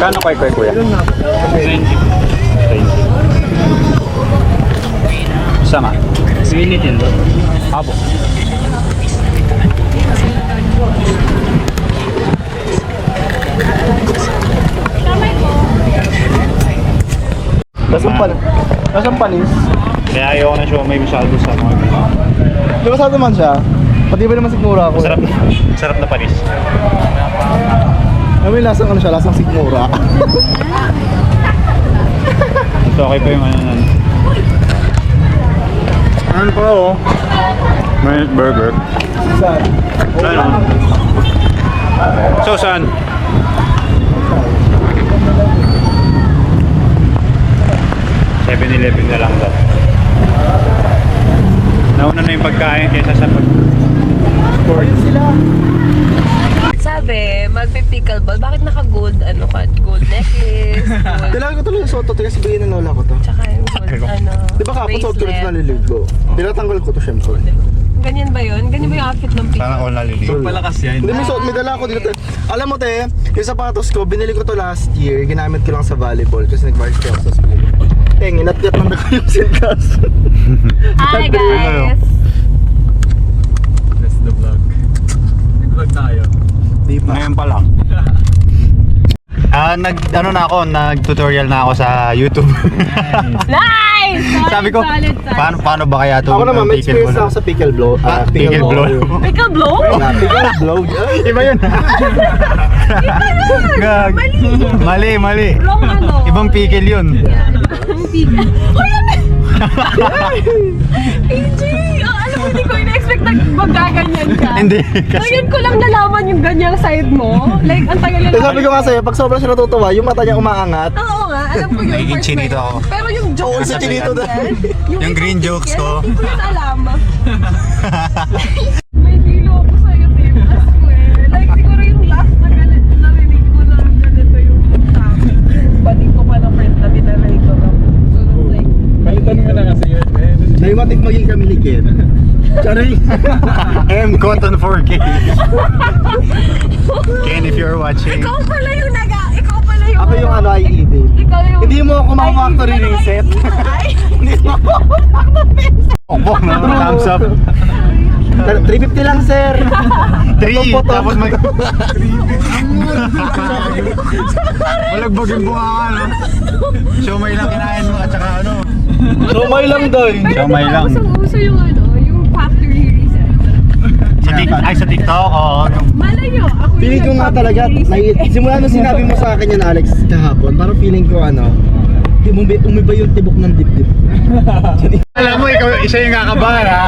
Kano kay kuya? 20. Sama. Swinit yun doon. Abo. Nasaan panis? Kaya ayoko na siya may masyado sa mga Di ba naman siya? Pati ba naman sigmura ako? sarap na panis. May lasang ano siya, lasang sigmura. Ito okay pa yung ano nun. Ano pa oh? May burger. Saan? Ano? So saan? $7-Eleven na lang daw. Nauna na yung pagkain kaysa sa Sabi, magpe-pickleball. Bakit naka-gold, ano ka? Gold necklace, gold, Kailangan ko tuloy yung suot to, kasi bigyan ng lola ko to. tsaka yung gold, ano, Di ba kapag suot ko rin ito naliligo? Tinatanggal ko to syempre. Ganyan ba yun? Ganyan ba yung outfit ng pick? Parang all naliligo. Palakas yan. Hindi, may suot, may dala ako dito. Alam mo te, yung sapatos ko, binili ko to last year, ginamit ko lang sa volleyball kasi nag-varsity ako sa school. Inat-gat ng dako yung silkas. Hi guys! That's the vlog. Nag-vlog tayo. Di pa. Ngayon pa lang. Nag-tutorial na ako sa YouTube. Nice! Sabi ko, paano ba kaya ito? Ako naman, may experience ako sa pickle blow. Pickle blow. Pickle blow? Pickle blow. Iba yun. Gag. Mali. Wrong ano? Ibang pickle yun. Pickle. Hoy, ano? AJ! Alam mo, hindi ko in-expect na magaganyan ka. Hindi. Ngayon ko lang nalaman yung ganyang side mo. Like, ang tagal Eh, sabi ko nga sa'yo, pag sobrang siya natutuwa, yung mata niya umaangat. Oo nga, alam ko yun. Nagiging first chinito time. ako. Pero yung jokes Oo, sa chinito na dahil. Yung ibang green jokes pickle, ko. Hindi ko yun alam. May hilo ako sa'yo, Tim. I swear. Like, siguro yung last na ganito, narinig ko na ganito yung sa akin. Bating ko pa na friend na dinalay ko. So, that's like, Palitan mo na kasi yun. Naimatik maging kami ni Ken. Charing. M Cotton 4K. Ken, if you're watching. ikaw pala yung ikaw pala yung Ako yung ano, ay evil. Ikaw yung Hindi mo ako ma-factory reset. Hindi mo ako Okbok na. Thumbs up. 350 lang, sir. 3. Tapos Malagbag yung buha ka, no? Siomay lang kinain mo at saka ano. Sumay lang daw. Siomay lang. Usong-uso yung ano, yung factory reset. Sa TikTok, oo. Malayo, ako Feeling ko nga talaga, simula nung sinabi mo sa akin yan, Alex, kahapon, parang feeling ko ano, umiba yung tibok ng dibdib. Alam mo, ikaw isa yung kakabahan, ha?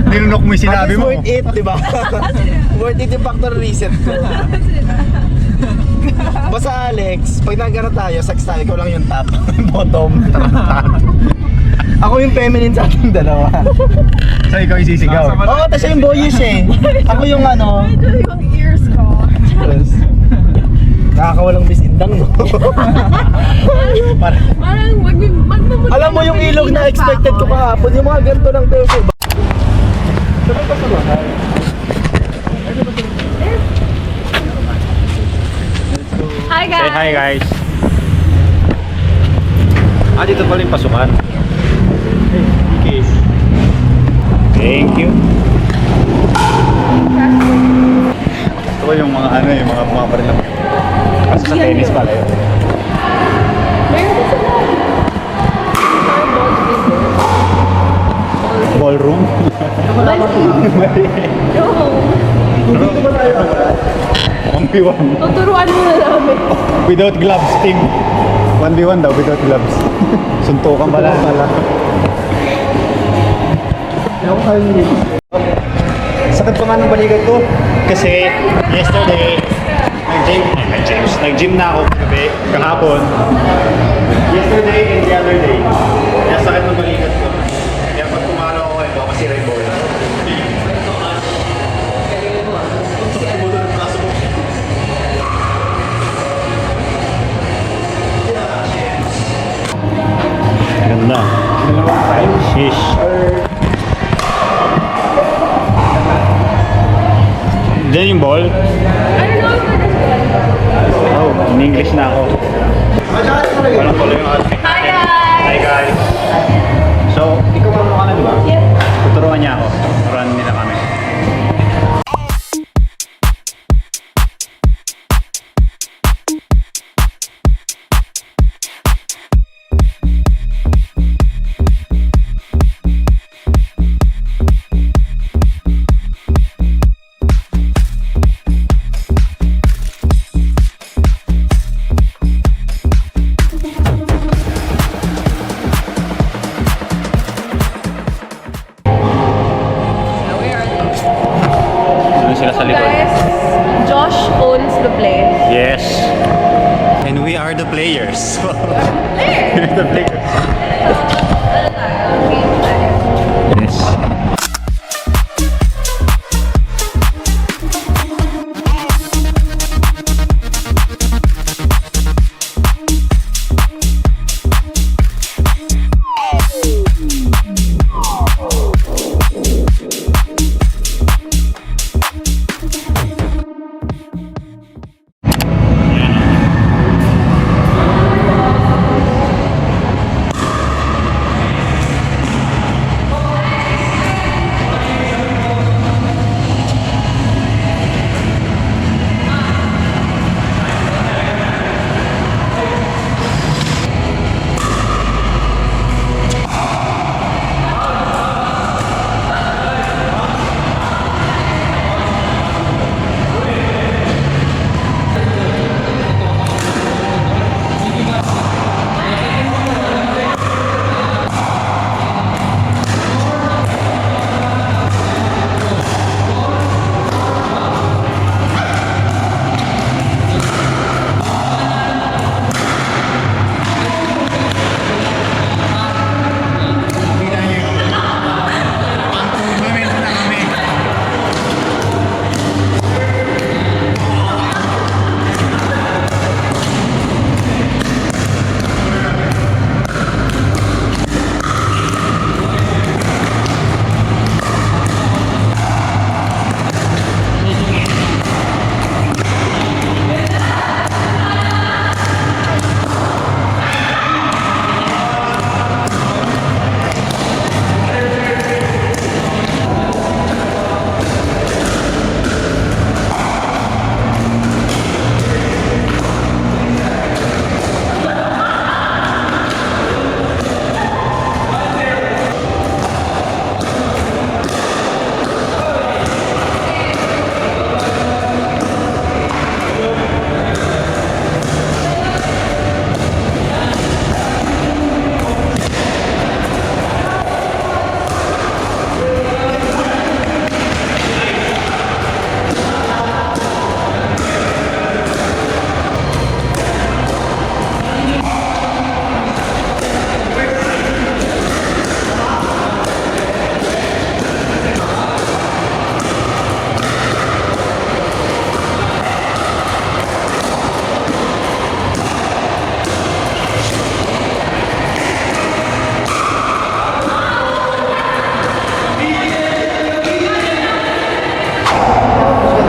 Nilunok mo yung sinabi mo. Worth it, di ba? Worth it yung factory reset ko. Basta Alex, pag nagkana tayo, sex tayo, ikaw lang yung top, bottom. Ako yung feminine sa ating dalawa. So, ikaw yung sisigaw. Oo, tapos siya yung boyish eh. Ako yung ano. Medyo yung ears ko. Yes. Nakakawalang bisindang no. Parang magmumula. Alam mo yung ilog na expected ko kahapon, yung mga ganito lang tayo. Sabay ka sa bahay. Hi guys! Say hi, guys. Dito pala yung pasukan. Okay. Thank you. Ito ko yung mga ano yung mga pumaparin lang. Kasi sa tennis pala yun. Meron din sila. Ballroom. Dito ba tayo? 1v1. Tuturuan mo na namin. Without gloves, team. 1v1 daw, without gloves. Suntukan pala. Sakit pa nga ng balikat ko. Kasi yesterday, nag-gym na ako kagabi, kahapon. Yesterday and the other day. Kaya sakit ng balikat ko. Kaya pag kumaraw ako ito, kasi rin bola. Ganda. Sheesh. Diyan yung ball? I don't know if Oh, Nag-English na ako. Walang pala yung outfit natin. Hi, guys! Hi guys! So, ikaw marunong ka na diba? Yep. Tuturuan niya ako. Tuturuan nila kami. Doon sila sa likod. Guys, Josh owns the place. Yes. And we are the players. We're the players. Ano tayo? Game tayo. Yes.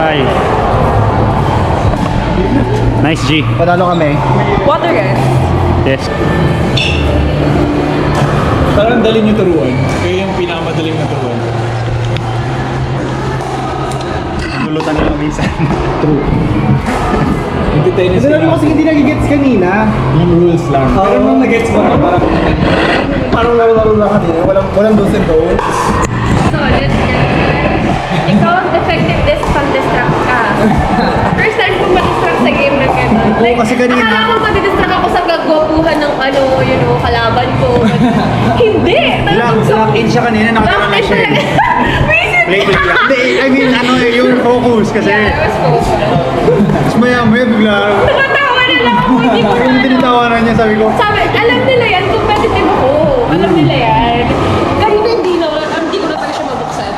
Hi. Nice G. Panalo kami. Water guys. Yes. Parang dali nyo turuan. Kayo yung pinakamadaling na turuan. Lulutan nila minsan. Hindi tennis Kasi kasi hindi nagigets kanina. Yung rules lang. Pero nung nag-gets mo na, Parang laro-laro lang kanina. Walang do's and don'ts. So, let's get ikaw, effective pang-distract ka. First time ko ma-distract sa game na gano'n. Oo, kasi kanina- Akala ko ma-distract ako sa gagwapuhan ng kalaban ko. Hindi! Lock in siya kanina, nakatawa na siya. Play to lang. I mean, yung focus kasi. Yeah, I was focused. Tapos maya-maya bigla. Natawa na lang ako, hindi ko Yung tinitawanan niya, sabi ko. Sabi, alam nila yan, competitive ako. Alam nila yan. Kahit hindi na, hindi ko na talaga siya mabuksan.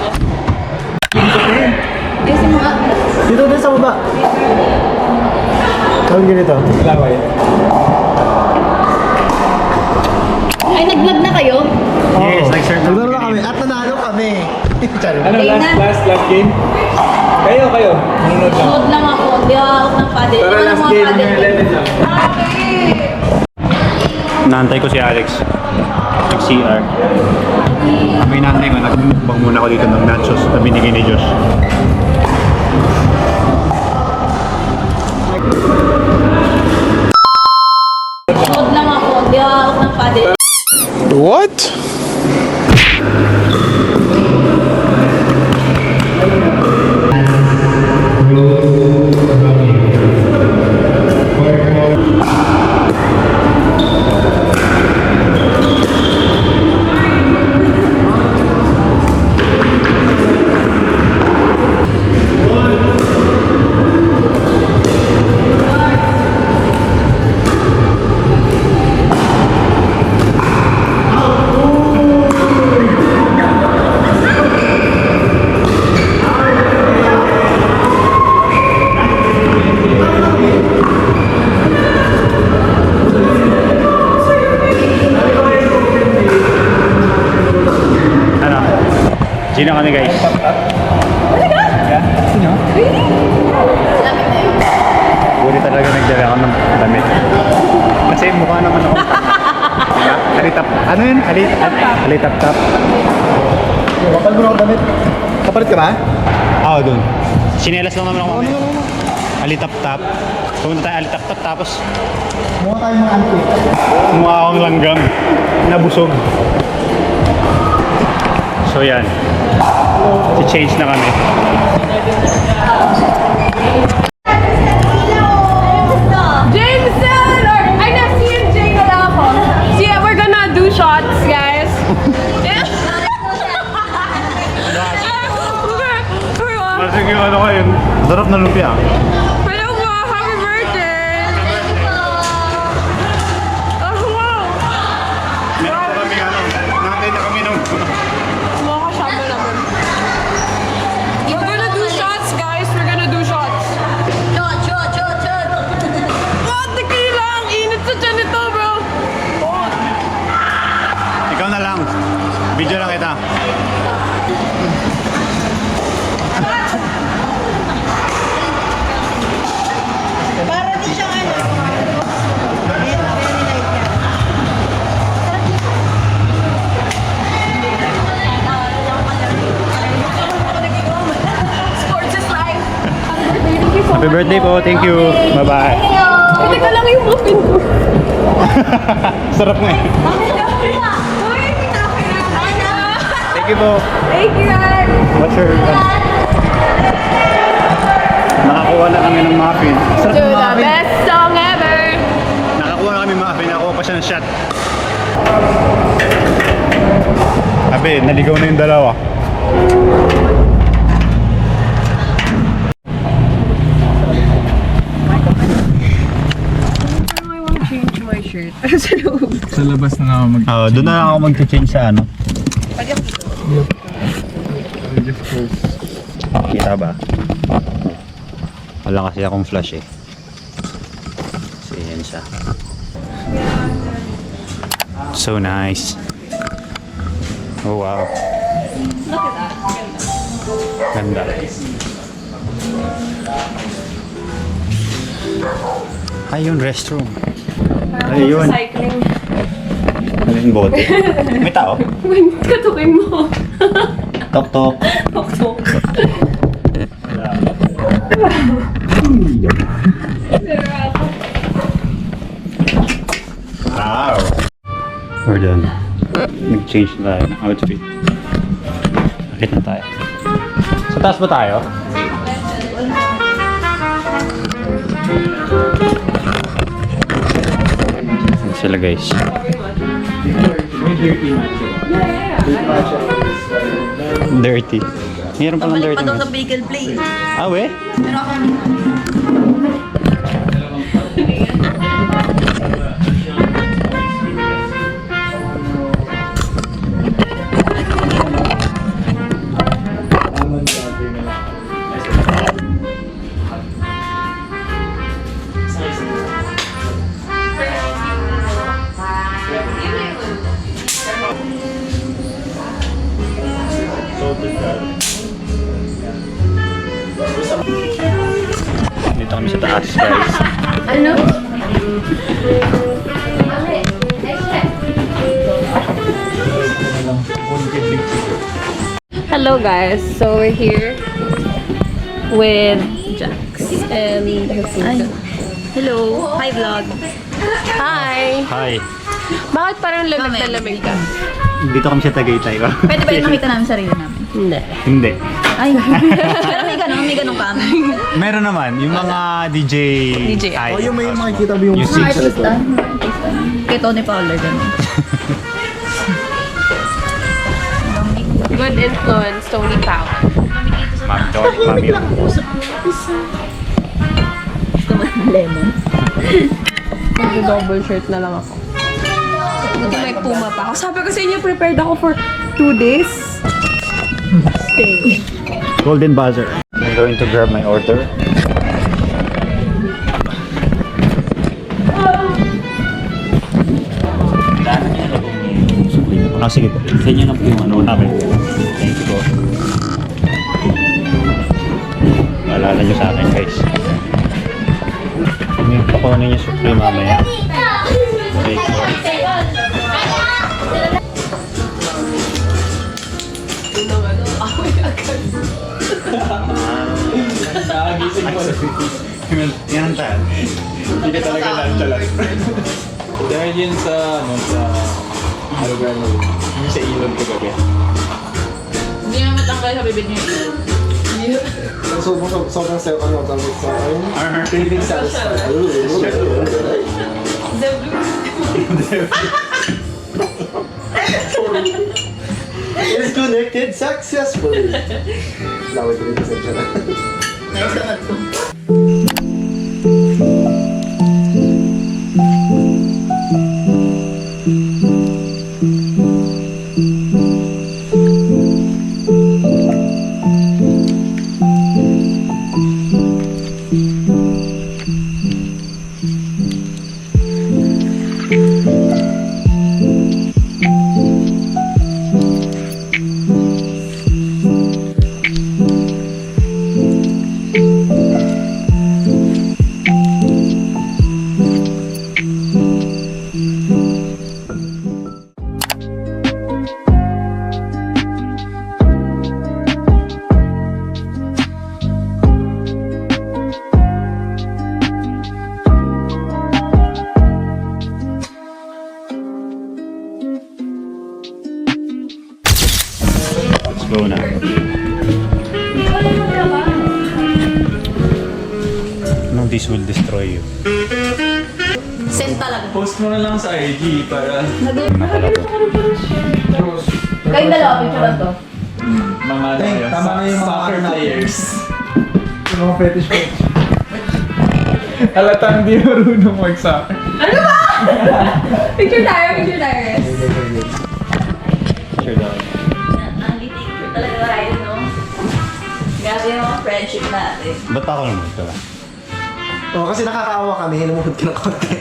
Kasi mga... Dito din sa baba. Kawin ganito. laway. Ay, nag-vlog na kayo? Yes, like sir. Naglaro na kami at nanalo kami. Ano, last game? Kayo. Nanonood lang. Nood lang ako. Di ako ng paddle. Tara, Iwan last ang mga game paddle. ng 11 lang. Naantay ko si Alex. Nag-CR. Kami naantay ko, nagmukbang muna ako dito ng nachos na binigay ni Josh. Nood lang ako. Di ako ng paddle. What? Ano? Sino kami guys? Buti talaga nagdala ako ng damit. Kasi mukha naman ako. Diba? Alitap. Ano yun? Alitap-tap. Kapal mo na ako damit. Kapalit ka ba? Oo, dun. Sinelas lang naman ako. Alitap-tap. Pumunta tayo alitap-tap tapos Mukha tayo mga antik. kumuha akong langgam. Nabusog. So yan. Si-change na kami. Jameson! Or, ay, na, CJ na lang ako. See, we're gonna do shots, guys. Masig yung ano kayo. Sarap na lumpia. Hello po, happy birthday! Oh, wow! Meron pa kami ano. Nakatay na kami nung. Mukha shabu naman. We're gonna do shots, guys. We're gonna do shots. Chot. Oh, tequila! Ang init sa tiyan nito, bro. Oh. Ikaw na lang. Video lang kita. Para di siyang ano. Sports is life. Happy birthday po. Thank you. Bye-bye. Hindi ka lang yung muffin ko. Sarap nga eh. Thank you po. Thank you, guys. What's your... Nakakuha na kami ng muffin. Sarap To ng the muffin. best song ever. Nakakuha na kami muffin. Nakakuha pa siya ng shot. Sabi, naligaw na yung dalawa. I want to change my shirt. Sa loob. Sa labas na ako mag... Doon na lang ako mag-change sa ano. Kita ba? Wala kasi akong flash eh. So yan siya. So nice. Oh wow. Ganda. Ay, yung restroom. Ay, yun. Cycling. Ano yung bote? May tao? Katukin mo. Tok-tok. Tok-tok. Wow. We're done. Nag-change na tayo ng outfit. Nakit na tayo. Sa taas ba tayo? Ayan sila guys. Dirty. Meron palang Pabalik dirty. pa daw sa guys. bagel place. Ah, we? Pero ako Dito kami sa taas, guys. Ano? Hello guys, so we're here with Jax and hello, hi vlog. Hi. Hi. Bakit parang lamig na lamig ka? Dito kami sa Tagaytay ba? Pwede ba yung makita namin sarili namin? Hindi. Hindi. Ay, pero may ganun kami. Meron naman, yung mga DJ. DJ. O yung may makikita mo yung Yung Mga six. artista. Kay Tony Fowler, ganun. Good influence, Tony Powell. Mami daw, mami. Gusto mo ng lemon? Mag-double shirt na lang ako. Buti may puma pa ako. Sabi ko sa inyo, prepared ako for 2 days. Stay. Golden buzzer. I'm going to grab my order. Ah, sige po. Sa inyo na po yung ano namin. Thank you po. Maalala nyo sa akin, guys. May pakunin yung supreme mamaya. Okay. Nakagising mo. Yan ang tayo. Hindi ka talaga nonchalant. Dahil yun sa, ano, sa lugar mo. Yung sa ilog ko gabi. Hindi naman matanggal sa bibig niyo. sobrang sa ano tawag sa craving satisfied. Is connected successfully. Laway ko dito sa channel. Nice naman to. Let's go na. No, this will destroy you. Send talaga. Post mo na lang sa IG para Nakalabo. Kayong dalawa, picture lang to. mga ano yun, tama na yung mga soccer ano. players. Yung mga fetish ko. Halatang di marunong mag-soccer. Picture tayo, picture tayo. Sure daw. Ang litik talaga tayo, no? Grabe yung mga friendship natin. Ba't ako naman ito? Oh, kasi nakakaawa kami, hinumuhod ka ng konti.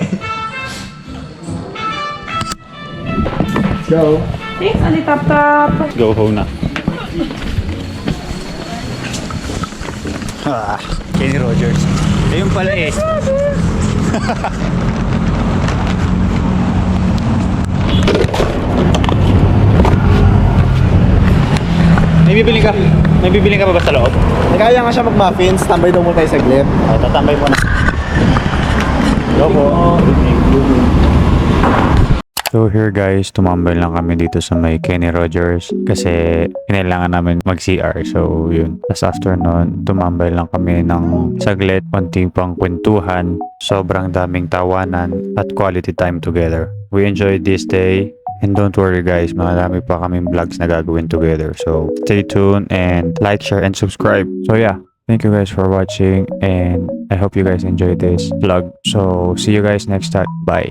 Go. Thanks, Ali Tap Tap. Go home na. Ah, Kenny Rogers. Ayun pala eh. May bibili ka pa ba sa loob? Nagaya nga siya mag-muffins, tambay daw mo tayo saglit. Oh, tatambay mo na. Go po. So here guys, tumambay lang kami dito sa may Kenny Rogers kasi kailangan namin mag-CR. So yun. Tapos after nun, tumambay lang kami ng saglit, konting pang kwentuhan, sobrang daming tawanan at quality time together. We enjoyed this day. And don't worry guys, marami pa kaming vlogs na gagawin together. So stay tuned and like, share, and subscribe. So yeah, thank you guys for watching and I hope you guys enjoyed this vlog. So see you guys next time. Bye.